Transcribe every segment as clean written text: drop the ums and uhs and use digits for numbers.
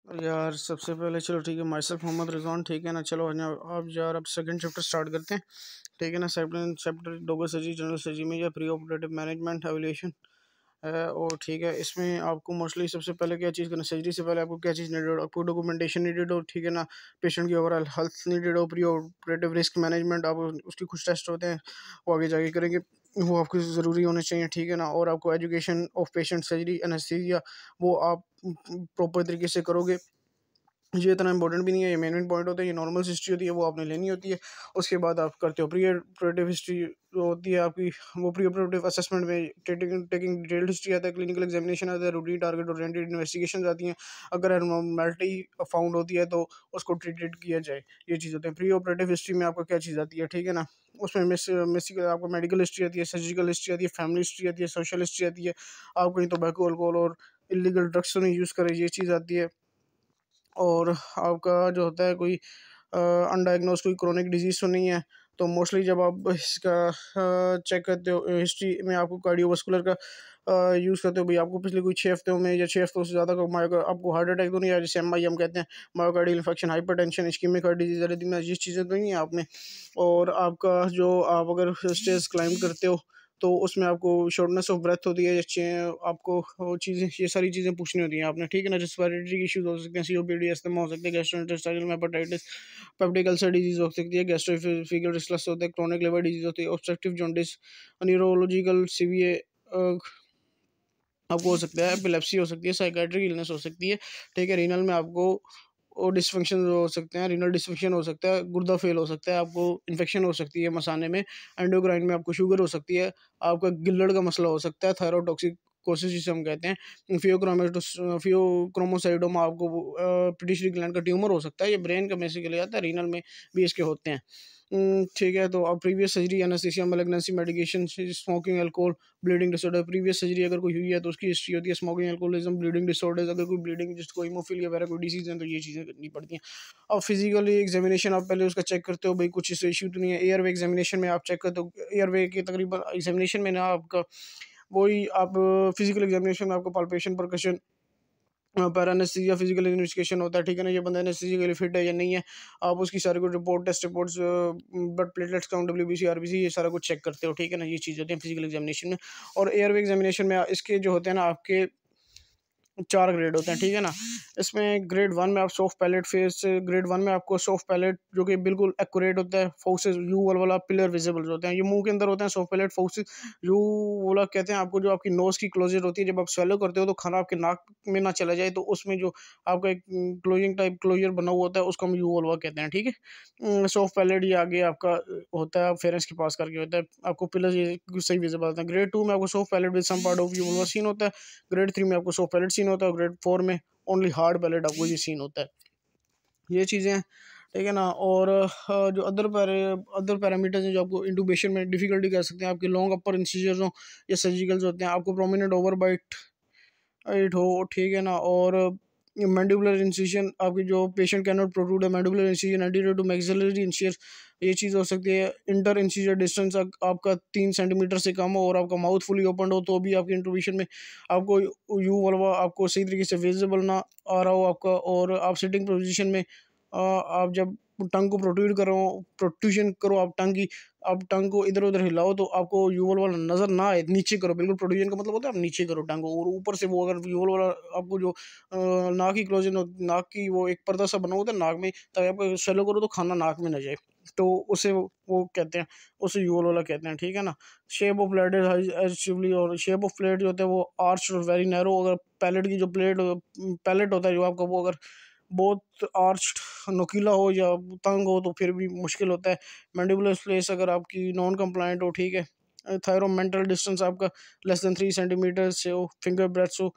यार सबसे पहले चलो ठीक है, माई सेल्फ मोहम्मद रिजवान, ठीक है ना। चलो अब यार अब सेकंड चैप्टर स्टार्ट करते हैं, ठीक है ना। Second chapter Dogar surgery, general surgery में या प्री ऑपरेटिव मैनेजमेंट एवोल्यूशन है। और ठीक है, इसमें आपको मोस्टली सबसे पहले क्या चीज़ करना, सर्जरी से पहले आपको क्या चीज़ नीडेड हो, आपको डॉक्यूमेंटेशन नीडेड हो, ठीक है ना। पेशेंट की ओवरऑल हेल्थ नीडेड हो, प्री ऑपरेटिव रिस्क मैनेजमेंट, आप उसके कुछ टेस्ट होते हैं वो आगे जाके करेंगे, वो आपको ज़रूरी होने चाहिए, ठीक है ना। और आपको education of patient surgery anaesthesia वो आप प्रॉपर तरीके से करोगे। ये इतना इंपॉर्टेंट भी नहीं है, ये मेन पॉइंट होता है। ये नॉर्मल हिस्ट्री होती है, वो आपने लेनी होती है। उसके बाद आप करते हो प्री ऑपरेटिव हिस्ट्री, जो होती है आपकी, वो प्री ऑपरेटिव असेसमेंट में टेकिंग डिटेल्ड हिस्ट्री आता है, क्लिनिकल एग्जामिनेशन आता है, रूटीन टारगेट ओरिएंटेड इन्वेस्टिगेशन आती हैं। अगर एबनॉर्मैलिटी फाउंड होती है तो उसको ट्रीटेड किया जाए, ये चीज़ होती है। प्री ऑपरेटिव हिस्ट्री में आपको क्या चीज़ आती है, ठीक है ना। उसमें आपको मेडिकल हिस्ट्री आती है, सर्जिकल हिस्ट्री आती है, फैमिली हिस्ट्री आती है, सोशल हिस्ट्री आती है, आप कहीं टोबैको अल्कोहल और इलीगल ड्रग्स तो नहीं यूज़ करें, ये चीज़ आती है। और आपका जो होता है कोई अनडायग्नोज कोई क्रोनिक डिजीज़ तो नहीं है। तो मोस्टली जब आप इसका चेक करते हो हिस्ट्री में, आपको कार्डियोवास्कुलर का यूज़ करते हो, भाई आपको पिछले कोई 6 हफ्तों में या 6 हफ्तों से ज़्यादा का आपको हार्ट अटैक तो नहीं आया, जिसे MI हम कहते हैं, myocardial infection, hypertension, ischaemic heart disease, arrhythmia, ये चीज़ें तो नहीं है आप में। और आपका जो आप अगर स्टेज क्लाइंब करते हो तो उसमें आपको शॉर्टनेस ऑफ ब्रेथ होती है, अच्छे आपको वो चीज़ें, ये सारी चीज़ें पूछनी होती हैं आपने, ठीक है ना। रेस्पिरेटरी इश्यूज हो सकते हैं, COPD, अस्थमा हो सकते हैं, gastrointestinal hepatitis, peptic ulcer disease हो सकती है, गैस्ट्रोएसोफेजियल रिफ्लक्स होता है, क्रोनिक लिवर डिजीज़ होती है, ऑब्स्ट्रक्टिव जॉन्डिस, न्यूरोलॉजिकल सीवीए आपको हो सकता है, एपिलेप्सी हो सकती है, साइकेट्रिक इलनेस हो सकती है, ठीक है। रीनल में आपको और डिसफंक्शन हो सकते हैं, रीनल डिसफंक्शन हो सकता है, गुर्दा फेल हो सकता है, आपको इन्फेक्शन हो सकती है मसाने में, एंडोक्राइन में आपको शुगर हो सकती है, आपका गिल्लड़ का मसला हो सकता है, थायरोटॉक्सिकोसिस जिसे हम कहते हैं, फियोक्रोमोसाइटोमा, आपको पिट्यूटरी ग्लैंड का ट्यूमर हो सकता है, ये ब्रेन का बेसिकली आता है, रीनल में भी इसके होते हैं। ठीक है। तो अब previous surgery, anaesthesia, malignancy, medication, smoking, alcohol, bleeding disorder, previous surgery अगर कोई हुई है तो उसकी हिस्ट्री होती है, स्मोकिंग, अल्कोहलिज्म, ब्लीडिंग डिसऑर्डर्स, अगर कोई ब्लीडिंग जिस कोई हीमोफीलिया वगैरह कोई डिसीज है तो ये चीज़ें करनी पड़ती हैं। अब फिजिकली एग्जामिनेशन आप पहले उसका चेक करते हो, भाई कुछ इशू तो नहीं है। एयरवे एग्जामिनेशन में आप चेक करते हो, एयरवे के तकरीबन एग्जामिनेशन में ना आपका वही आप फिजिकल एग्जामिनेशन में आपको पाल्पेशन, परकशन, पैरानेस्थीसिया, फिजिकल इन्वेस्टिगेशन होता है, ठीक है ना। ये बंदा एनेस्थीसिया फिट है या नहीं है, आप उसकी सारी कुछ report, test reports, blood platelets count, WBC, RBC, ये सारा कुछ चेक करते हो, ठीक है ना। ये चीज़ होती है फिजिकल एग्जामिनेशन में। और एयरवे एग्जामिनेशन में इसके जो होते हैं ना, आपके 4 ग्रेड होते हैं, ठीक है ना। इसमें ग्रेड 1 में आप सॉफ्ट पैलेट फेस, ग्रेड 1 में आपको सॉफ्ट पैलेट जो कि बिल्कुल एक्यूरेट होता है, फोक्सेस यू वाला पिलर विजिबल होते हैं, ये मुंह के अंदर होते हैं, सॉफ्ट पैलेट फोक्सेस यू वाला कहते हैं। आपको जो आपकी नोज की क्लोजर होती है, जब आप स्वेलो करते हो तो खाना आपके नाक में ना चला जाए, तो उसमें जो आपका एक क्लोजिंग टाइप क्लोजर बना हुआ होता है उसको हम यू वाला कहते हैं, ठीक है। सॉफ्ट पैलेट ये आगे आपका होता है, फेरेंस के पास करके होता है, आपको पिलर ये सही विजिबल होता है। ग्रेड 2 में आपको soft palate with some part of U वाला सीन होता है, ग्रेड 3 में आपको सॉफ्ट पैलेट सीन होता है, और ग्रेड 4 में ओनली हार्ड पैलेट आपको ये सीन होता है, ये चीज़ें हैं, ठीक है ना। और जो अदर पैरामीटर्स हैं जो आपको इंटूबेशन में डिफिकल्टी कर सकते हैं, आपके लॉन्ग अपर इंसिजर्स हो या सर्जिकल्स होते हैं, आपको प्रोमिनेंट ओवर बाइट एट हो, ठीक है ना। और मैंडिबुलर इंसिजन, आपकी जो पेशेंट कैन नॉट प्रोट्रूड है, mandibular incision anterior to maxillary incisor, ये चीज़ हो सकती है। इंटर इंसिजर डिस्टेंस आपका 3 सेंटीमीटर से कम हो और आपका माउथ फुली ओपन हो, तो भी आपकी इंट्रोब्यूशन में आपको यू वल्वा आपको सही तरीके से विजिबल ना आ रहा हो आपका। और आप सिटिंग पोजीशन में आप जब टंग को प्रोट्रूशन करो, आप टंग को इधर उधर हिलाओ तो आपको यूवल वाला नज़र ना आए, नीचे करो बिल्कुल। प्रोट्रूजन का मतलब होता है आप नीचे करो टंग को, और ऊपर से वो अगर यूवल वाला आपको जो नाक की क्लोजन, नाक की वो एक पर्दा सा बना होता है नाक में, ताकि आप स्वेलो करो तो खाना नाक में ना जाए, तो उसे वो कहते हैं, उसे यूवल वाला कहते हैं, ठीक है ना। शेप ऑफ प्लेट इज, और शेप ऑफ प्लेट जो होता है वो आर्च और वेरी नैरो, अगर पैलेट की जो पैलेट होता है जो आपका, वो अगर बहुत आर्च्ड नुकीला हो या तंग हो तो फिर भी मुश्किल होता है। मैंडिबुलर स्पेस अगर आपकी नॉन कंप्लाइंट हो, ठीक है। थायरोमेंटल डिस्टेंस आपका लेस देन 3 सेंटीमीटर से हो, फिंगर ब्रेथ्स हो,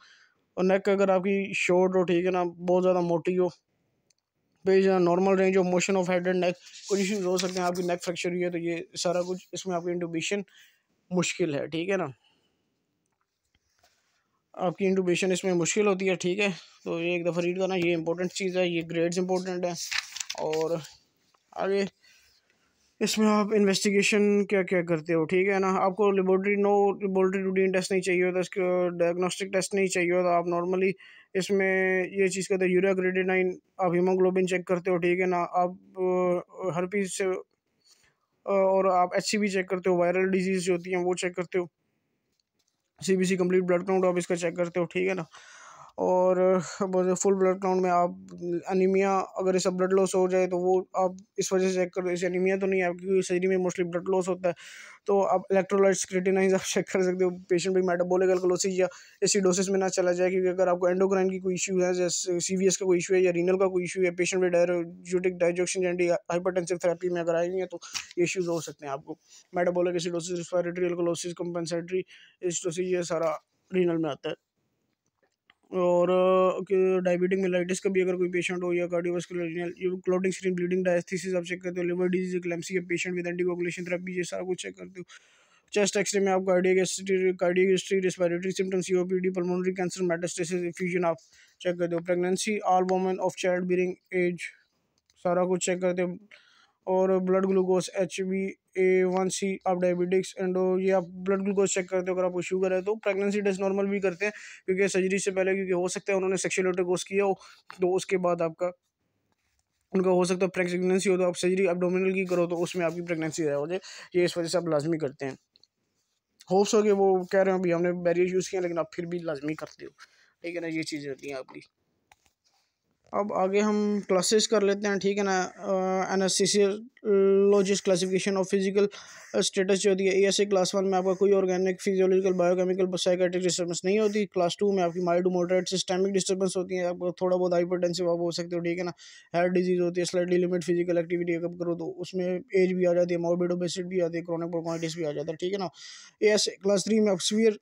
और नेक अगर आपकी शॉर्ट हो, ठीक है ना, बहुत ज़्यादा मोटी हो, page normal range of motion of head and neck, कुछ इश्यूज हो सकते हैं, आपकी नेक फ्रैक्चर हुई है, तो ये सारा कुछ इसमें आपकी इंटूबेशन मुश्किल है, ठीक है ना। आपकी इंटूबेशन इसमें मुश्किल होती है, ठीक है। तो ये एक दफ़ा रीड करना, ये इंपॉर्टेंट चीज़ है, ये ग्रेड्स इंपॉर्टेंट है। और आगे इसमें आप इन्वेस्टिगेशन क्या क्या करते हो, ठीक है ना। आपको लेबोरेटरी रूटीन टेस्ट नहीं चाहिए होता, इसका डायग्नोस्टिक टेस्ट नहीं चाहिए होता। आप नॉर्मली इसमें ये चीज़ करते हो, यूरिया क्रेटिनाइन, आप हीमोग्लोबिन चेक करते हो, ठीक है ना। आप हर्पीस से और आप एचसीवी चेक करते हो, वायरल डिजीज़ जो होती हैं वो चेक करते हो, सीबीसी कंप्लीट ब्लड काउंट आप इसका चेक करते हो, ठीक है ना। और फुल ब्लड काउंट में आप अनीमिया, अगर इसका ब्लड लॉस हो जाए तो वो आप इस वजह से चेक करो, इसे अनीमिया तो नहीं है क्योंकि शरीर में मोस्टली ब्लड लॉस होता है। तो आप इलेक्ट्रोलाइट्स क्रिएटिनाइंस आप चेक कर सकते हो, पेशेंट भी मेटाबॉलिक अल्कलोसिस या एसिडोसिस में ना चला जाए, क्योंकि अगर आपको एंडोक्राइन की कोई इशू है, जैसे सीवीएस का कोई इशू है या रीनल का कोई इशू है, पेशेंट में direct digestion anti hypertensive therapy में अगर आई हुई है तो ये इश्यूज हो सकते हैं आपको। Metabolic acidosis, respiratory alkalosis, compensatory acidosis, ये सारा रीनल में आता है। और डायबिटिक मेलाइटिस का भी अगर कोई पेशेंट हो, या कार्डियोवास्कुलर क्लॉटिंग स्क्रीन ब्लीडिंग डायस्थीसिस आप चेक करते हो, liver disease eclampsia patient with anticoagulation therapy, ये सारा कुछ चेक करते हो। चेस्ट एक्सरे में आप cardiac history, respiratory symptom, COPD, pulmonary cancer, metastasis, effusion आप चेक करते हो। Pregnancy, all women of child bearing age, सारा कुछ चेक करते हो। और ब्लड ग्लूकोज, HbA1c, आप डायबिटिक्स एंडो, ये आप ब्लड ग्लूकोज चेक करते हो। अगर आपको शुगर है तो प्रेगनेंसी टेस्ट नॉर्मल भी करते हैं, क्योंकि सर्जरी से पहले, क्योंकि हो सकता है उन्होंने सेक्सुअल इंटरकोर्स किया हो, तो उसके बाद आपका उनका हो सकता है प्रेगनेंसी हो, तो आप सर्जरी एब्डोमिनल की करो तो उसमें आपकी प्रेगनेंसी हो जाए, ये इस वजह से आप लाजमी करते हैं। होप्स हो कि वो कह रहे हैं अभी हमने बैरियर यूज़ किया, लेकिन आप फिर भी लाजमी करते हो, ठीक है ना। ये चीज़ें होती हैं आपकी। अब आगे हम क्लासेस कर लेते हैं, ठीक है ना। Anaesthesiologist classification of physical status जो होती है, ASA क्लास 1 में आपका कोई organic, physiological, biochemical, psychiatric disturbance नहीं होती। क्लास 2 में आपकी mild to moderate systemic disturbance होती है, आपको थोड़ा बहुत हाइपरटेंसिव आप हो सकते हो, ठीक है ना। हार्ट डिजीज होती है, स्लाइटली लिमिट फिजिकल एक्टिविटी अगर करो तो उसमें एज भी आ जाती है, मॉर्बिड ओबेसिटी भी आती है, क्रोनिक ब्रोंकाइटिस भी आ जाता है, ठीक है ना। ASA क्लास 3 में आप सीवियर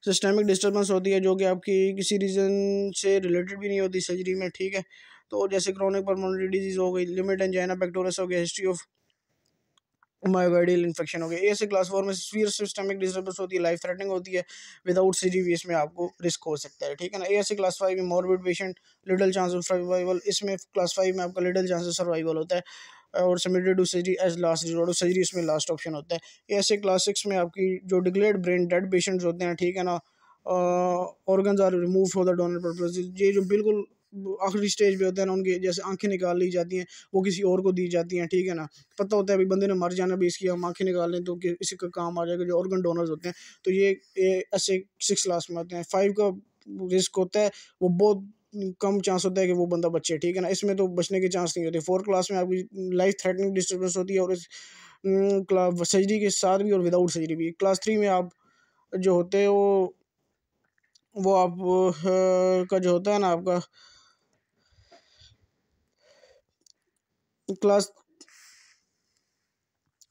सिस्टेमिक डिस्टर्बेंस होती है, जो कि आपकी किसी रीज़न से रिलेटेड भी नहीं होती सर्जरी में, ठीक है। तो जैसे क्रोनिक पल्मोनरी डिजीज हो गई, लिमिट एंजाइना पेक्टोरस हो गया, हिस्ट्री ऑफ मायोकार्डियल इन्फेक्शन हो गया। ए से क्लास 4 में सीवियर सिस्टमिक डिस्टर्बेंस होती है, लाइफ थ्रेटनिंग होती है, विदाउट सर्जरी इसमें आपको रिस्क हो सकता है, ठीक है ना। ए से क्लास 5 में morbid patient, little chance of survival, इसमें क्लास 5 में आपका लिटिल चांस ऑफ सर्वाइवल होता है, और submitted to surgery as last resort, surgery इसमें लास्ट ऑप्शन होता है। ऐसे क्लास 6 में आपकी जो डिक्लेयर्ड ब्रेन डेड पेशेंट्स होते हैं, ठीक है ना, organs are remove for the donor purpose, ये जो बिल्कुल आखिरी स्टेज पे होते हैं ना, उनके जैसे आंखें निकाल ली जाती हैं, वो किसी और को दी जाती हैं, ठीक है ना। पता होता है अभी बंदे ने मर जाना भी, इसकी हम आंखें निकाल लें तो इसी का काम आ जाएगा, जो ऑर्गन डोनर्स होते हैं। तो ये ऐसे 6 क्लास में होते हैं। 5 का रिस्क होता है, वो बहुत कम चांस होता है कि वो बंदा बचे, ठीक है ना, इसमें तो बचने के चांस नहीं होते। 4 क्लास में आपकी लाइफ थ्रेटनिंग डिस्टर्बेंस होती है, और इस सर्जरी के साथ भी और विदाउट सर्जरी भी। क्लास 3 में आप जो होते हैं वो आप का जो होता है ना आपका क्लास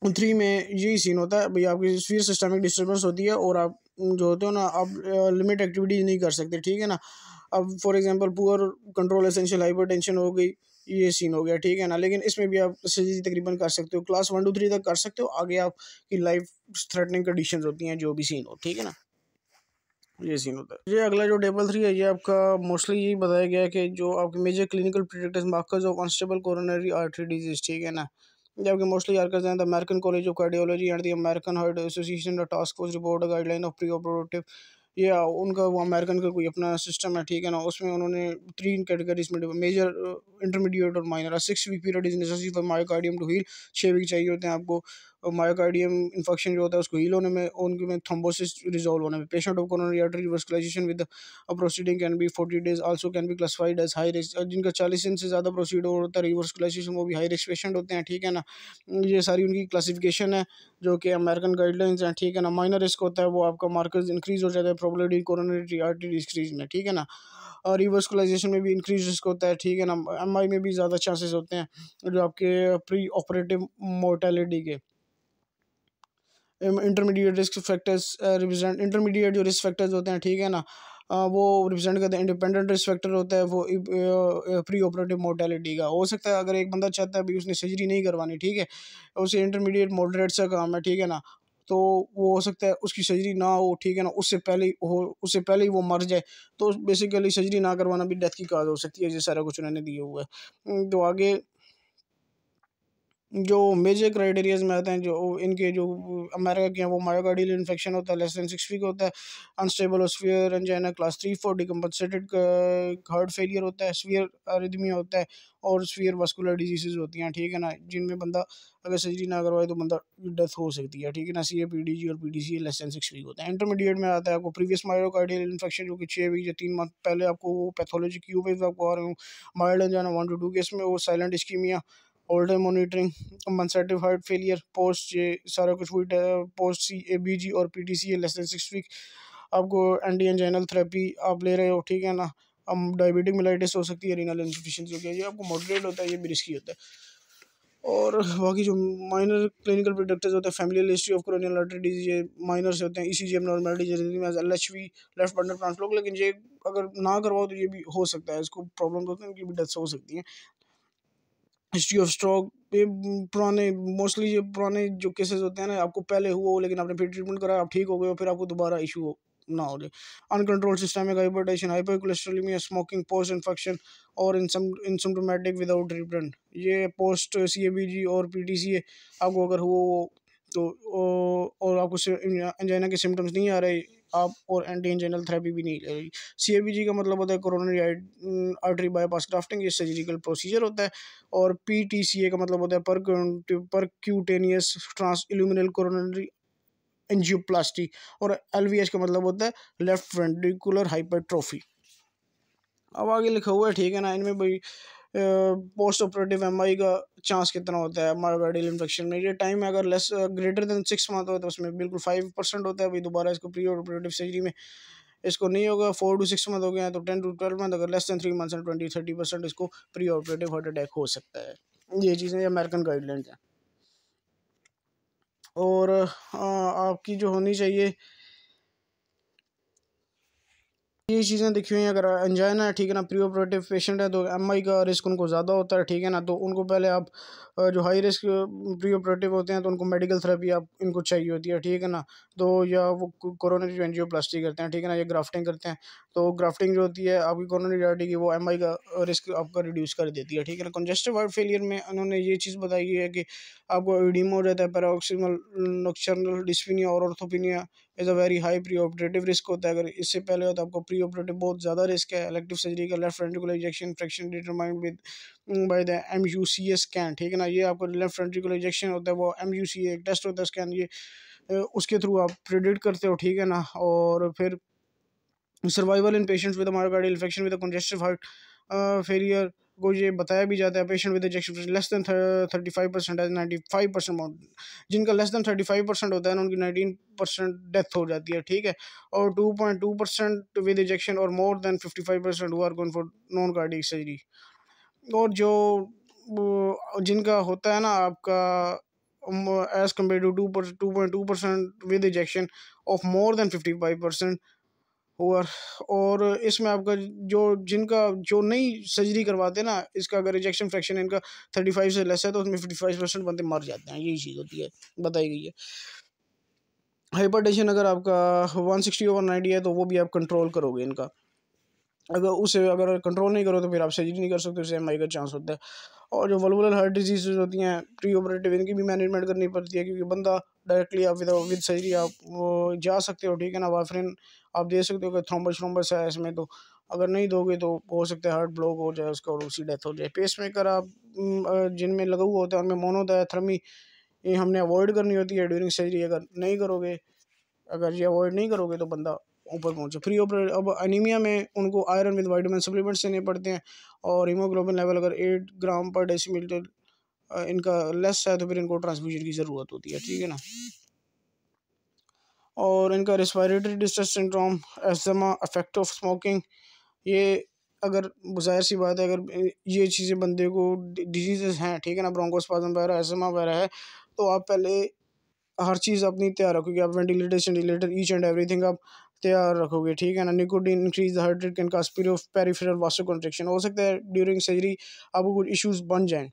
3 में यही सीन होता है भाई, आपकी फिर सिस्टमिक डिस्टर्बेंस होती है, और आप जो होते हो ना, आप लिमिट एक्टिविटीज नहीं कर सकते, ठीक है ना। अब for example poor control essential hypertension हो गई, ये सीन हो गया, ठीक है ना। लेकिन इसमें भी आप सर्जरी तकरीबन कर सकते हो, क्लास 1 to 3 तक कर सकते हो, आगे आपकी लाइफ थ्रेटनिंग कंडीशंस होती हैं, जो भी सीन हो, ठीक है ना। ये सीन होता है। ये अगला जो टेबल 3 है, ये आपका मोस्टली यही बताया गया है कि जो आपके major clinical predictors markers of unstable coronary artery disease, ठीक है ना। जबकि मोस्टली आर्कर्स हैं the American College of Cardiology and the American Heart Association, the task force report guideline of pre operative, ये उनका वो अमेरिकन का कोई अपना सिस्टम है, ठीक है ना। उसमें उन्होंने 3 कैटेगरीज में मेजर, इंटरमीडिएट और minor. 6 week period is necessary for myocardium to heal, 6 week चाहिए होते हैं आपको मायोकार्डियम इन्फेक्शन जो होता है उसको हील होने में, उनके में थ्रोम्बोसिस रिजॉल्व होने में। Patient of coronary artery revascularisation with proceeding can be 40 days, also can be classified as high risk, जिनका 40 दिन से ज़्यादा प्रोसीड होता है रिवर्सलाइजेशन, वो भी हाई रिस्क पेशेंट होते हैं, ठीक है ना। ये सारी उनकी क्लासिफिकेशन है, जो कि अमेरिकन गाइडलाइंस हैं, ठीक है ना। माइनर रिस्क होता है वो आपका मार्कर्स इंक्रीज हो जाता है प्रोबेबिलिटी कोरोनरी आर्टरी डिक्रीज में, ठीक है ना। और रिवर्सलाइजेशन में भी इंक्रीज रिस्क होता है, ठीक है ना। MI में भी ज़्यादा चांसेस होते हैं, जो आपके प्री ऑपरेटिव मोर्टेलिटी के। Intermediate risk factors represent, intermediate जो रिस्क फैक्टर्स होते हैं, ठीक है ना, वो रिप्रेजेंट करते हैं। इंडिपेंडेंट रिस्क फैक्टर होता है वो प्री ऑपरेटिव मोर्टेलिटी का। हो सकता है अगर एक बंदा चाहता है भाई उसने सर्जरी नहीं करवानी, ठीक है, उसे इंटरमीडिएट मॉडरेट सा काम है, ठीक है ना, तो वो हो सकता है उसकी सर्जरी ना हो, ठीक है ना, उससे पहले ही वो मर जाए, तो बेसिकली सर्जरी ना करवाना भी डेथ की काज हो सकती है, ये सारा कुछ उन्होंने दिया हुआ है। तो आगे जो मेजर क्राइटेरियाज में आते हैं, जो इनके जो अमेरिका के हैं, वो मायोकार्डियल इन्फेक्शन होता है, लेस देन 6 वीक होता है, अनस्टेबल और severe angina class 3-4, decompensated heart failure होता है, स्फीयर अरिथमिया होता है, और स्फीयर वास्कुलर डिजीजेज होती हैं, ठीक है ना, जिनमें बंदा अगर सर्जरी ना करवाए तो बंदा डेथ हो सकती है, ठीक है ना। CAPDG और PDCA लेस देन 6 वीक होता है। इंटरमीडिएट में आता है आपको प्रीवियस मायोकार्डियल इन्फेक्शन, जो कि 6 वीक या 3 मंथ पहले आपको वो पैथोलॉजी की हुई आपको आ रहे हूँ, माइल्ड एंजाइना 1 to 2 केस में, वो silent ischaemia, Holter monitoring, compensated heart failure, post ये सारा कुछ हुई, पोस्ट CABG और PTCA लेस देन 6 वीक, आपको एंटी एंजाइनल थेरेपी आप ले रहे हो, ठीक है ना। अब डायबिटिक मिलाइटिस हो सकती है, रीनल इंसफिशियंसी हो गया, ये आपको मॉडरेट होता है, ये भी रिस्की होता है। और बाकी जो माइनर क्लिनिकल प्रेडिक्टर्स होते हैं, familial history of coronary artery disease, ये माइनर से होते हैं, ECG abnormalities, LHV left bundle ट्रांसफ्लोक, लेकिन ये अगर ना करवाओ तो ये भी हो सकता है, इसको प्रॉब्लम होते हैं, इनकी भी डेथ्स हो सकती हैं। हिस्ट्री ऑफ स्ट्रोक, ये पुराने मोस्टली ये पुराने जो केसेस होते हैं ना, आपको पहले हुआ हो लेकिन आपने फिर ट्रीटमेंट कराया, आप ठीक हो गए हो, फिर आपको दोबारा इशू हो ना हो जाए। Uncontrol systemic hypertension, hypercholesterolaemia, smoking, post infection और इनसिम्टोमेटिक विदाउट ट्रीटमेंट, ये पोस्ट CABG और PTCA आपको अगर हुआ हो तो और आपको एंजाइना के सिम्टम्स नहीं आ रहे, आप और एंटी एंजाइनल थेरेपी भी नहीं ले रही। CABG का मतलब होता है कोरोनरी आर्टरी बाईपास ग्राफ्टिंग, ये सर्जिकल प्रोसीजर होता है। और PTCA का मतलब होता है परक्यूटेनियस ट्रांस इल्यूमिनल कोरोनरी एंजियोप्लास्टी। और LVH का मतलब होता है लेफ्ट वेंट्रिकुलर हाइपरट्रोफी। अब आगे लिखा हुआ है, ठीक है ना, इनमें भाई पोस्ट ऑपरेटिव MI का चांस कितना होता है मायोकार्डियल इन्फेक्शन में। ये टाइम अगर लेस ग्रेटर देन 6 मंथ हो तो उसमें बिल्कुल 5% होता है भाई, दोबारा इसको प्री ऑपरेटिव सर्जरी में इसको नहीं होगा। 4 to 6 मंथ हो गए हैं तो 10 to 12 मंथ, अगर लेस देन 3 मंथ्स एंड 20-30% इसको प्री ऑपरेटिव हार्ट अटैक हो सकता है। ये चीज़ें अमेरिकन गाइडलाइंस हैं। और आपकी जो होनी चाहिए ये चीज़ें देखी हुई हैं, अगर एंजाइना है, ठीक है ना, प्री ऑपरेटिव पेशेंट है तो MI का रिस्क उनको ज़्यादा होता है, ठीक है ना। तो उनको पहले आप जो हाई रिस्क प्री ऑपरेटिव होते हैं तो उनको मेडिकल थेरेपी आप इनको चाहिए होती है, ठीक है ना। तो या वो कोरोनरी एंजियोप्लास्टी करते हैं, ठीक है ना, ये ग्राफ्टिंग करते हैं। तो ग्राफ्टिंग जो होती है आपकी कोरोनरी आर्टरी की, वो MI का रिस्क आपका रिड्यूस कर देती है, ठीक है ना। कंजेस्टिव हार्ट फेलियर में उन्होंने ये चीज़ बताई है कि आपको एडीमा हो जाता है, पैराऑक्सीमल नॉक्टर्नल डिस्फिनिया और orthopnoea is a very high pre operative risk होता है। अगर इससे पहले होता है आपको प्री ऑपरेटिव बहुत ज़्यादा रिस्क है। इलेक्टिव सर्जरी का left ventricular ejection fraction determined with by the MUCA scan, ठीक है ना। ये आपको लेफ्ट वेंट्रिकुलर इजेक्शन होता है, वो MUCA एक टेस्ट होता है स्कैन, ये उसके थ्रू आप प्रिडिक्ट करते हो, ठीक है ना। और फिर survival in patients with myocardial infection with congestive heart failure को ये बताया भी जाता है, patient with ejection less than 35% है 95%, जिनका लेस देन 35% होता है ना उनकी 19% डेथ हो जाती है, ठीक है। और 2.2% विद इजेक्शन और more than 55% who are going for non cardiac surgery. और जो जिनका होता है ना आपका age compare to 2.2% with ejection of more than 55%, और इसमें आपका जो जिनका जो नई सर्जरी करवाते हैं ना, इसका अगर रिजेक्शन फ्रैक्शन इनका 35 से लेस है तो उसमें 55% बंदे मर जाते हैं, यही चीज़ होती है, बताई गई है। हाइपरटेंशन अगर आपका 160/90 है तो वो भी आप कंट्रोल करोगे इनका, अगर कंट्रोल नहीं करो तो फिर आप सर्जरी नहीं कर सकते, उससे MI का चांस होता है। और जो वल्वुलर हार्ट डिजीज़ होती हैं प्री ऑपरेटिव, इनकी भी मैनेजमेंट करनी पड़ती है, क्योंकि बंदा डायरेक्टली आप विद सर्जरी आप वो जा सकते हो, ठीक है ना। वाफरिन आप दे सकते हो कि थ्रोम्बस है इसमें, तो अगर नहीं दोगे तो हो सकता है हार्ट ब्लॉक हो जाए उसका और उसी डेथ हो जाए। पेस मेकर आप जिनमें लगा हुआ होता है उनमें मोनोडायथर्मी ये हमने अवॉइड करनी होती है ड्यूरिंग सर्जरी। अगर नहीं करोगे, अगर ये अवॉइड नहीं करोगे तो बंदा ऊपर पहुंचे। फ्री ऑपरेट अब अनीमिया में उनको आयरन विद वाइटामिन सप्लीमेंट्स देने पड़ते हैं। और हीमोग्लोबिन लेवल अगर 8 ग्राम पर डेसीमीटर इनका लेस है तो फिर इनको ट्रांसफ्यूजन की ज़रूरत होती है, ठीक है ना। और इनका respiratory distress syndrome, asthma, effect of smoking, ये अगर ज़ाहिर सी बात है अगर ये चीज़ें बंदे को डिजीज़ हैं, ठीक है ना, ब्रोंकोस्पाज्म वगैरह एस्थमा वगैरह है, तो आप पहले हर चीज़ अपनी तैयार रखोगे, आप वेंटिलेटर ईच एंड एवरीथिंग आप तैयार रखोगे, ठीक है ना। Nicotine increase the heart rate can cause peripheral vasoconstriction, हो सकता है ड्यूरिंग सर्जरी आपको कुछ इश्यूज बन जाएं,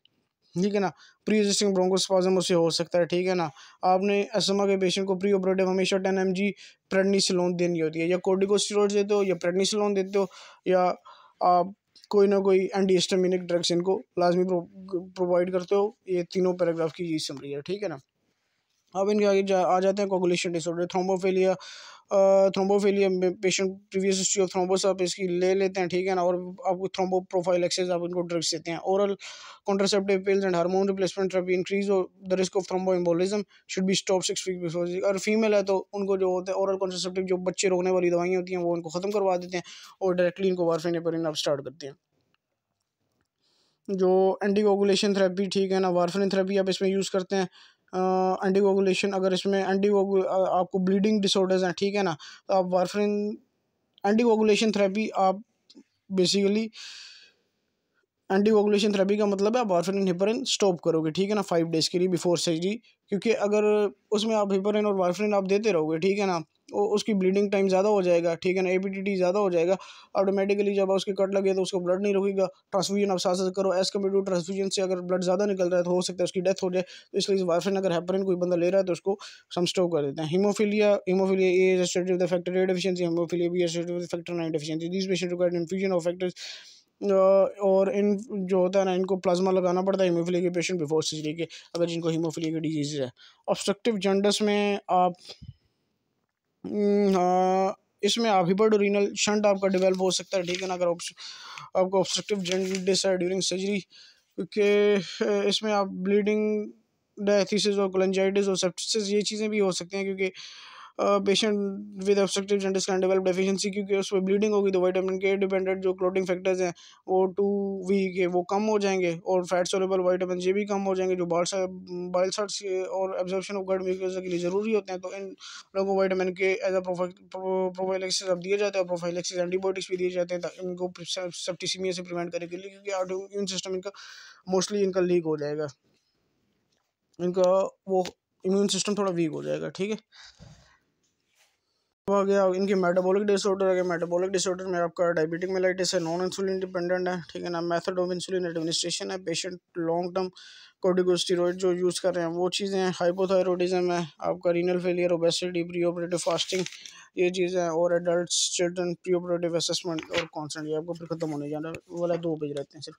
ठीक है ना। प्री एग्जिस्टिंग ब्रोंकोस्पाज्म उससे हो सकता है, ठीक है ना। आपने अस्थमा के पेशेंट को प्री ऑपरेटिव हमेशा 10 mg प्रेडनिसोलोन देनी होती है, या कोर्टिकोस्टेरॉइड्स देते हो या प्रेडनिसोलोन देते हो, या आप कोई ना कोई एंटी हिस्टामिनिक ड्रग्स इनको लाजमी प्रोवाइड करते हो। ये तीनों पैराग्राफ की ये समरी है, ठीक है ना। अब इनके आगे आ जाते हैं कोगुलेशन डिसऑर्डर, थ्रोम्बोफिलिया। थ्रोम्बोफिलिया में patient previous history of thrombus आप इसकी ले लेते हैं, ठीक है ना, और आपको थ्रोम्बो प्रोफाइलैक्सिस आप इनको ड्रग्स देते हैं। Oral contraceptive pills and hormone replacement therapy increase the risk of thromboembolism should be stop 6 week before. अगर फीमेल है तो उनको जो होता है ओरल कॉन्ट्रासेप्टिव जो बच्चे रोकने वाली दवाइयाँ होती हैं वो उनको ख़त्म करवा देते हैं और डायरेक्टली इनको वारफेन हेपेरिन आप स्टार्ट करते हैं। जो एंटीकोगुलेशन थेरेपी, ठीक है ना, वारफेरिन थेरेपी आप इसमें यूज़ करते हैं। एंटीकोगुलेशन अगर इसमें आपको ब्लीडिंग डिसऑर्डर्स हैं, ठीक है ना, तो आप वारफेरिन एंटीकोगुलेशन थेरेपी आप बेसिकली एंटीकोगुलेशन थेरेपी का मतलब है आप वारफेरिन हेपेरिन स्टॉप करोगे, ठीक है ना, 5 डेज़ के लिए बिफोर सर्जरी। क्योंकि अगर उसमें आप हेपेरिन और वारफेरिन आप देते रहोगे, ठीक है ना, उसकी ब्लीडिंग टाइम ज़्यादा हो जाएगा, ठीक है ना, एपीटीटी ज़्यादा हो जाएगा। ऑटोमेटिकली जब उसके कट लगे तो उसको ब्लड नहीं रुकेगा। ट्रांसफ्यूजन आप साथ साथ करो, एज कम्पेयर टू ट्रांसफ्यूजन से अगर ब्लड ज़्यादा निकल रहा है तो हो सकता है उसकी डेथ हो जाए। तो इसलिए वारफेरिन अगर हेपेरिन कोई बंदा ले रहा है तो उसको हम स्टॉप कर देते हैं। Haemophilia A is associated with factor A deficiency, haemophilia B associated with factor 9 deficiency. These patient require infusion of factors और इन जो होता है ना इनको प्लाज्मा लगाना पड़ता है हीमोफीलिया के पेशेंट बिफोर सर्जरी के, अगर जिनको हीमोफीलिया की डिजीज़ है। ऑब्स्ट्रक्टिव जॉन्डिस में आप इसमें आप हिपेटोरेनल शंट आपका डेवलप हो सकता है, ठीक है ना, अगर आपको ऑब्स्ट्रक्टिव जॉन्डिस है ड्यूरिंग सर्जरी, क्योंकि इसमें आप ब्लीडिंग डायथिसिस और कोलेंजाइटिस और सेप्सिस ये चीज़ें भी हो सकती हैं। क्योंकि patient with obstructive jaundice can develop deficiency, क्योंकि उसमें ब्लीडिंग होगी तो विटामिन के डिपेंडेंट जो क्लोटिंग फैक्टर्स हैं वो 2 वीक है वो कम हो जाएंगे और फैट सोल्यूबल विटामिन ये भी कम हो जाएंगे जो बाइल सल्ट्स और एब्जॉर्प्शन ऑफ गट म्यूकोसा के लिए ज़रूरी होते हैं। तो इन लोगों को विटामिन के एज अ प्रोफाइलैक्सिस अब दिए जाते हैं, प्रोफाइलैक्सिस एंटीबायोटिक्स भी दिए जाते हैं इनको सेप्टिसीमिया से प्रिवेंट करने के लिए, क्योंकि ऑटो इम्यून सिस्टम इनका मोस्टली इनका लीक हो जाएगा, इनका वो इम्यून सिस्टम थोड़ा वीक हो जाएगा, ठीक है। आ गया इनकी मेटाबॉलिक डिसऑर्डर। है मेटाबॉलिक डिसऑर्डर में आपका डायबिटिक मेलाइटिस है, नॉन इंसुलिन डिपेंडेंट है, ठीक है ना, मेथड ऑफ इंसुलिन एडमिनिस्ट्रेशन है, पेशेंट लॉन्ग टर्म कॉर्टिकोस्टेरॉइड जो यूज़ कर रहे हैं वो चीज़ें हैं, हाइपोथायरॉयडिज्म है, आपका renal failure, obesity, pre operative fasting ये चीज़ें हैं, और adult children pre operative assessment और कॉन्सेंट ये आपको फिर खत्म होने जाना वाला 2 पेज रहते हैं सिर्फ।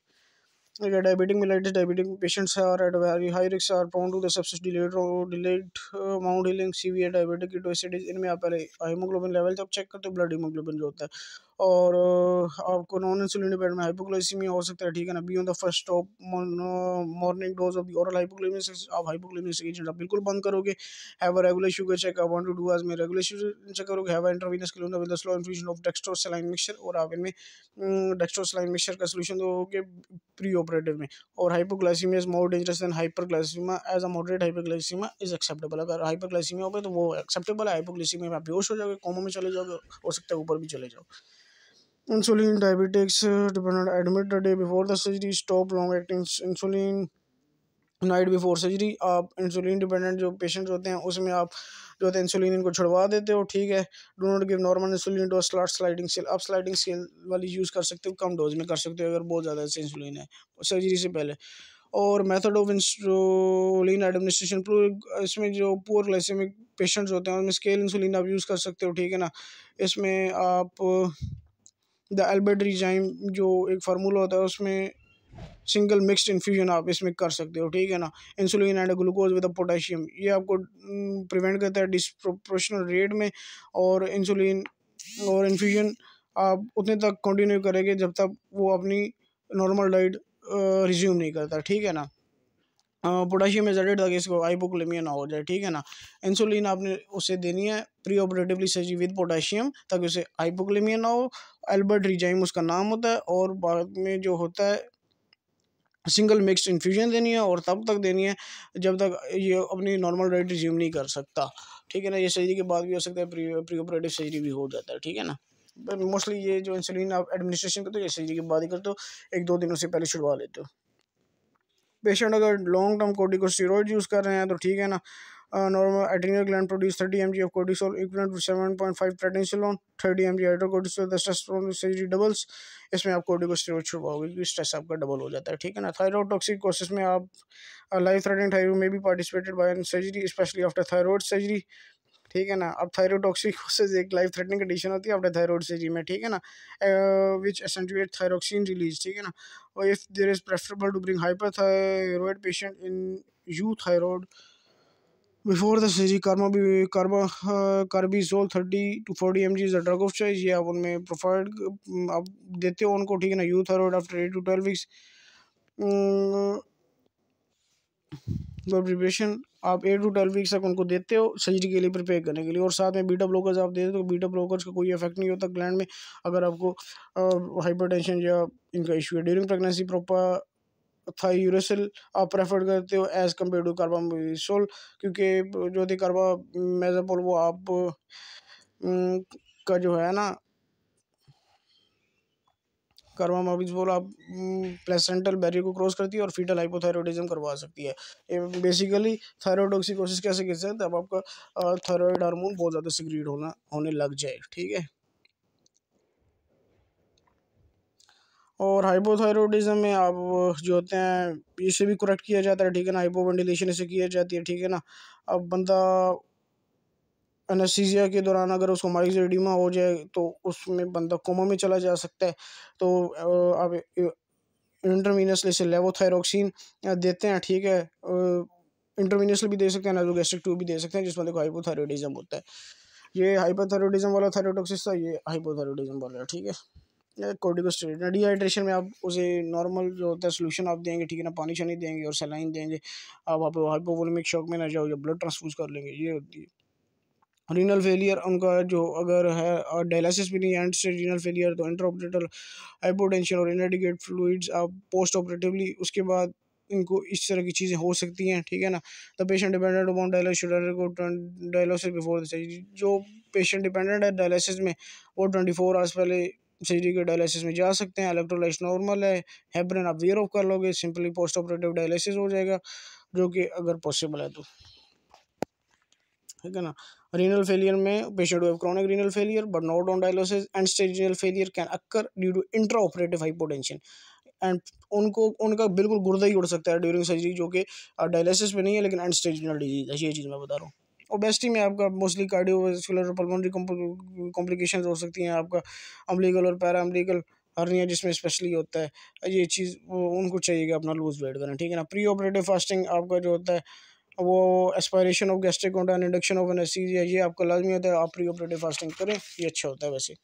Diabetic mellitus, diabetic patients are at a very high risk, are prone to the sepsis, delayed wound healing, severe diabetic ketoacidosis। इनमें आप पहले हीमोग्लोबिन लेवल जब चेक करते हो, ब्लड हीमोग्लोबिन जो होता है, और आपको नॉन इंसुलिन डिपेंडेंट में हाइपोग्लाइसीमिया हो सकता है, ठीक है ना। Be on the first stop morning dose of the oral hypoglycaemic, आप हाइपोग्लाइसेमिक एजेंट आप बिल्कुल बंद करोगे। Have a regular sugar check, आप 1 to 2 आवर्स में रेगुलर शुगर चेक करोगे। हैव अ इंट्रावेनस क्लोना with the slow infusion of dextrose saline mixture, और आप इनमें डेक्स्ट्रोसलाइन मिक्सचर का सोल्यूशन दोगे प्री ऑपरेटिव में। और hypoglycaemia is more dangerous than hyperglycaemia, as a moderate hyperglycaemia is acceptable. अगर हाइपरग्लाइसीमिया हो गई तो वो एक्सेप्टेबल है, हाइपोग्लाइसीमिया में आप बेहोश हो जाओगे, कोमा में चले जाओगे, हो सकता है ऊपर भी चले जाओ। Insulin diabetics dependent, admit the day before the surgery, stop long acting insulin night before surgery. आप इंसुलिन डिपेंडेंट जो पेशेंट्स होते हैं उसमें आप जो होता है इंसुलिन इनको छुड़वा देते हो, ठीक है। Do not give normal insulin dose, start sliding scale, आप स्लाइडिंग स्केल वाली यूज़ कर सकते हो, कम डोज में कर सकते हो अगर बहुत ज़्यादा ऐसे इंसुलिन है सर्जरी से पहले। और मेथड ऑफ इंसुलिन एडमिनिस्ट्रेशन, इसमें जो पुअर ग्लाइसेमिक पेशेंट्स होते हैं उनमें स्केल इंसुलिन आप यूज़ कर सकते हो, ठीक है ना। इसमें आप द एल्बर्ट रिजाइम जो एक फार्मूला होता है उसमें सिंगल मिक्स्ड इन्फ्यूजन आप इसमें कर सकते हो, ठीक है ना। Insulin and glucose with potassium ये आपको प्रिवेंट करता है डिस्प्रोपोर्शनल रेट में, और इंसुलिन और इन्फ्यूजन आप उतने तक कंटिन्यू करेंगे जब तक वो अपनी नॉर्मल डाइट रिज्यूम नहीं करता, ठीक है ना। पोटेशियम एजेडेड ताकि इसको हाइपोक्लेमिया ना हो जाए, ठीक है ना। इंसुलिन आपने उसे देनी है pre operatively surgery with potassium ताकि उसे हाइपोक्लेमिया ना हो। एल्बर्ट रिजाइम उसका नाम होता है, और बाद में जो होता है सिंगल मिक्स्ड इन्फ्यूजन देनी है, और तब तक देनी है जब तक ये अपनी नॉर्मल डाइट रिज्यूम नहीं कर सकता, ठीक है ना। ये सर्जरी के बाद भी हो सकता है, प्री ऑपरेटिव सर्जरी भी हो जाता है, ठीक है ना। मोस्टली ये जो इंसुलिन आप एडमिनिस्ट्रेशन करते हो ये सर्जरी के बाद ही करते हो, 1-2 दिनों से पहले छुड़वा लेते हो। पेशेंट अगर लॉन्ग टर्म कोर्टिकोस्टेरॉइड यूज़ कर रहे हैं तो ठीक है ना। Normal adrenal gland produce 30 mg of cortisol equivalent to 7.5 prednisolone, 30 mg hydrocortisone, testosterone surgery doubles. इसमें आप कोर्टिकोस्टेरॉइड छुड़वाओगे क्योंकि स्ट्रेस आपका डबल हो जाता है, ठीक है ना। थायराइड टॉक्सिकोसिस में आप लाइफ थ्रेटनिंग थायराइड में भी participated by surgery specially after thyroid surgery, ठीक है ना। अब थायरोटॉक्सिकोसिस एक लाइफ थ्रेटनिंग कंडीशन होती है अपने थायराइड सर्जरी में, ठीक है ना, विच एसेंचुएट थायरोक्सिन रिलीज, ठीक है ना। और if there is preferable to bring hyperthyroid patient in euthyroid before the surgery, carbimazole 30 to 40 mg is a drug of choice. ये आप उनमें प्रोफाइड आप देते हो उनको, ठीक है ना। You thyroid after 8 to 12 weeks preparation आप 8 to 12 weeks तक उनको देते हो सर्जरी के लिए प्रिपेयर करने के लिए, और साथ में बीटा ब्लॉकर्स आप देते हो। बीटा ब्लॉकर्स का कोई इफेक्ट नहीं होता ग्लैंड में अगर आपको हाइपरटेंशन या इनका इशू है। ड्यूरिंग प्रेगनेंसी प्रॉपर थायूरेसिल आप प्रेफर करते हो एज कम्पेयर टू कार्बामेज़ोल, क्योंकि जो थी कार्बामेज़ोल वो आप का जो है ना कार्बामेज़ोल आप प्लेसेंटल बैरियर को क्रॉस करती है और फीटल हाइपोथायरॉयडिज्म करवा सकती है। ये बेसिकली थायरोटॉक्सिकोसिस कैसे कर सकते हैं, अब आपका थायराइड हार्मोन बहुत ज़्यादा सिक्रीट होने लग जाए, ठीक है। और हाइपोथायरॉयडिज्म में आप जो होते हैं इसे भी करेक्ट किया जाता है, ठीक है ना। हाइपोवेंटिलेशन इसे किया जाती है, ठीक है ना। अब बंदा एनेस्थीसिया के दौरान अगर उसको माइग्रेन एडिमा हो जाए तो उसमें बंदा कोमा में चला जा सकता है। तो आप इंटरवीनसली से लेवोथायरोक्सिन देते हैं, ठीक है। इंटरवीनसली भी दे सकते हैं, नाइट्रोगेस्ट्रिक ट्यूब भी दे सकते हैं, जिसमें देखो हाइपोथायरॉयडिज्म होता है। ये हाइपोथायरॉयडिज्म वाला थायरोटॉक्सिस था, ये हाइपोथायरॉयडिज्म वाला, ठीक है। कोर्टिकोस्टेरॉइड डिहाइड्रेशन में आप उसे नॉर्मल जो होता है सोल्यूशन आप देंगे, ठीक है ना, पानी छानी देंगे और सलाइन देंगे। आप हाइपोवोलेमिक शॉक में ना जाओ या ब्लड ट्रांसफ्यूज कर लेंगे, ये होती है। रीनल फेलियर उनका जो अगर है डायलिसिस भी नहीं एंड से रीनल फेलियर तो इंट्राऑपरेटल हाइपोटेंशन और इनएडिक्वेट फ्लूइड्स आप पोस्ट ऑपरेटिवली उसके बाद इनको इस तरह की चीज़ें हो सकती हैं, ठीक है ना। The patient dependent upon dialysis before the surgery, जो पेशेंट डिपेंडेंट है डायलिसिस में वो 24 आवर्स पहले सर्जरी के डायलिसिस में जा सकते हैं। इलेक्ट्रोलाइट्स नॉर्मल है, हेपरिन आप वेयर ऑफ कर लोगे, सिंपली पोस्ट ऑपरेटिव डायलिसिस हो जाएगा, जो कि अगर पॉसिबल है तो, ठीक है ना। रीनल फेलियर में patient have chronic renal failure but not on dialysis, end stage renal failure can occur due to intra operative hypotension, and उनको उनका बिल्कुल गुर्दा ही उड़ सकता है ड्यूरिंग सर्जरी, जो कि डायलिसिस में नहीं है लेकिन एंड स्टेज रीनल डिजीज है, ये चीज़ मैं बता रहा हूँ। ओबेसिटी में आपका मोस्टली कार्डियोवास्कुलर पल्मोनरी कॉम्प्लिकेशंस हो सकती हैं, आपका अम्बिलिकल और पैरा अम्बिलिकल हर्निया जिसमें स्पेशली होता है, ये चीज़ उनको चाहिए कि अपना लूज वेट करें, ठीक है ना। प्री ऑपरेटिव फास्टिंग आपका जो होता है वो aspiration of gastric content induction of anaesthesia, ये आपका लाजमी होता है, आप प्री ऑपरेटिव फास्टिंग करें, ये अच्छा होता है वैसे।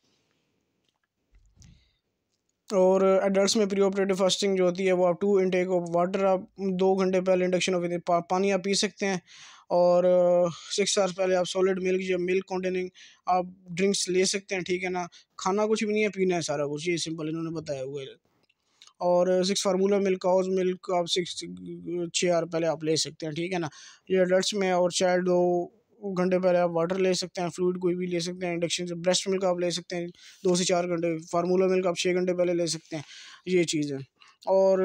और एडल्ट्स में प्री ऑपरेटिव फास्टिंग जो होती है वो आप 2 इंटेक ऑफ वाटर, आप 2 घंटे पहले इंडक्शन ऑफ पानी आप पी सकते हैं, और 6 आवर्स पहले आप सॉलिड मिल्क या मिल्क कंटेनिंग आप ड्रिंक्स ले सकते हैं, ठीक है ना। खाना कुछ भी नहीं है, पीना है सारा कुछ, ये सिंपल इन्होंने बताया हुआ है। और 6 फार्मूला मिल्क काउज मिल्क आप 6 आवर पहले आप ले सकते हैं, ठीक है ना। ये एडल्ट्स में, और चाइल्ड 2 घंटे पहले आप वाटर ले सकते हैं, फ्लूइड कोई भी ले सकते हैं, इंडक्शन से ब्रेस्ट मिल्क आप ले सकते हैं 2 से 4 घंटे, फार्मूला मिल्क आप 6 घंटे पहले ले सकते हैं, ये चीज़ है। और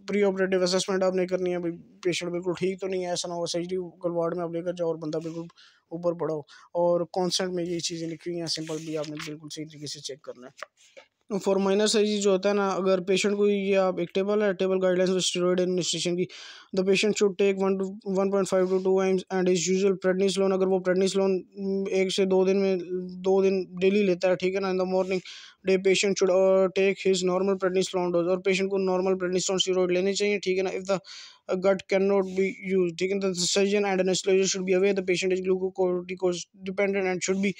प्री ऑपरेटिव असेसमेंट आपने करनी है भाई, पेशेंट बिल्कुल ठीक तो नहीं है, ऐसा ना हो सर्जरी वार्ड में आप लेकर जाओ और बंदा बिल्कुल ऊपर पड़ा हो। और कॉन्सेंट में ये चीज़ें लिखी हुई हैं सिंपल, भी आपने बिल्कुल सही तरीके से चेक करना है। फॉर माइनर सर्जरी जो होता है ना, अगर पेशेंट को ये आप एक टेबल गाइडलाइंस स्टेरॉइड एडमिनिस्ट्रेशन की, the patient should take 1 to 1.5 to 2 times and is usual prednisolone, अगर वो प्रेडनिसोलोन 1 से 2 दिन में 2 दिन डेली लेता है, ठीक है ना। In the morning day patient should take his normal prednisolone dose, और पेशेंट को नॉर्मल प्रेडनिसोलोन स्टेरॉइड लेने चाहिए, ठीक है ना। If the gut cannot be used, ठीक है, the surgeon and anesthesiologist should be aware the patient is glucocorticoid dependent and should be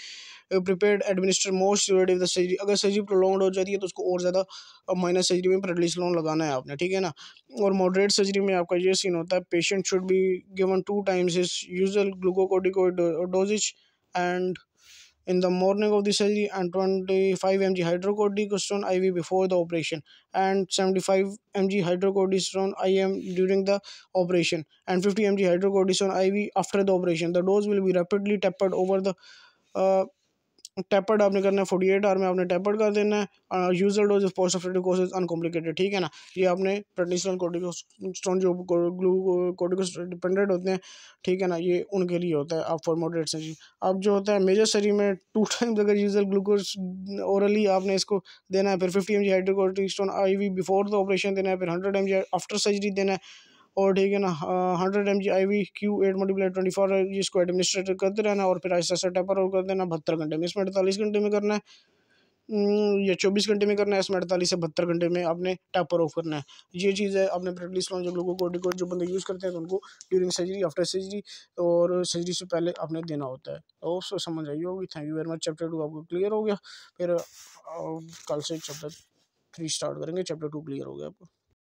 prepared administer more steroid if the surgery, अगर surgery prolong हो जाती है तो उसको और ज़्यादा माइनर सर्जरी में प्रेडनिसोलोन लगाना है आपने, ठीक है ना। और मॉडरेट सर्जरी में आपका ये सीन होता है, patient should be given 2 times his usual glucocorticoid dosage and in the morning of the surgery, and 25 mg hydrocortisone IV before the operation, and 75 mg hydrocortisone IM during the operation, and 50 mg hydrocortisone IV after the operation. The dose will be rapidly tapered over the uh, tapered आपने करना है 48 our में आपने tapered कर देना है। User dose post operative courses uncomplicated, ठीक है ना। ये आपने प्रेडनिसोलोन कोर्टिकोस्टेरॉइड जो कोर्टिकोस्टेरॉइड डिपेंडेंट होते हैं, ठीक है ना, ये उनके लिए होता है। आप फॉर मॉडरेट सर्जरी अब जो होता है मेजर सर्जरी में 2 times अगर यूजल ग्लूकोज ओरली आपने इसको देना है, फिर 50 mg हाइड्रोकोर्टिकोस्टेरॉइड IV before the operation देना है, फिर 100 mg आफ्टर सर्जरी देना है, और ठीक है ना 100 mg IV Q8 × 24 इसको एडमिनिस्ट्रेट करते रहना और फिर ऐसा ऐसा टैपर और कर देना 72 घंटे में। इसमें 48 घंटे में करना है या 24 घंटे में करना है, इसमें 48 से 72 घंटे में आपने टैपर ऑफ करना है। ये चीज़ है अपने प्रेगनेंसी में जब लोगों को जो बंदे यूज़ करते हैं तो उनको ड्यूरिंग सर्जरी, आफ्टर सर्जरी और सर्जरी से पहले आपने देना होता है। तो उसको समझ आई होगी। Thank you very much. Chapter 2 आपको क्लियर हो गया। फिर कल से चैप्टर 3 स्टार्ट करेंगे। चैप्टर 2 क्लियर हो गया आपको।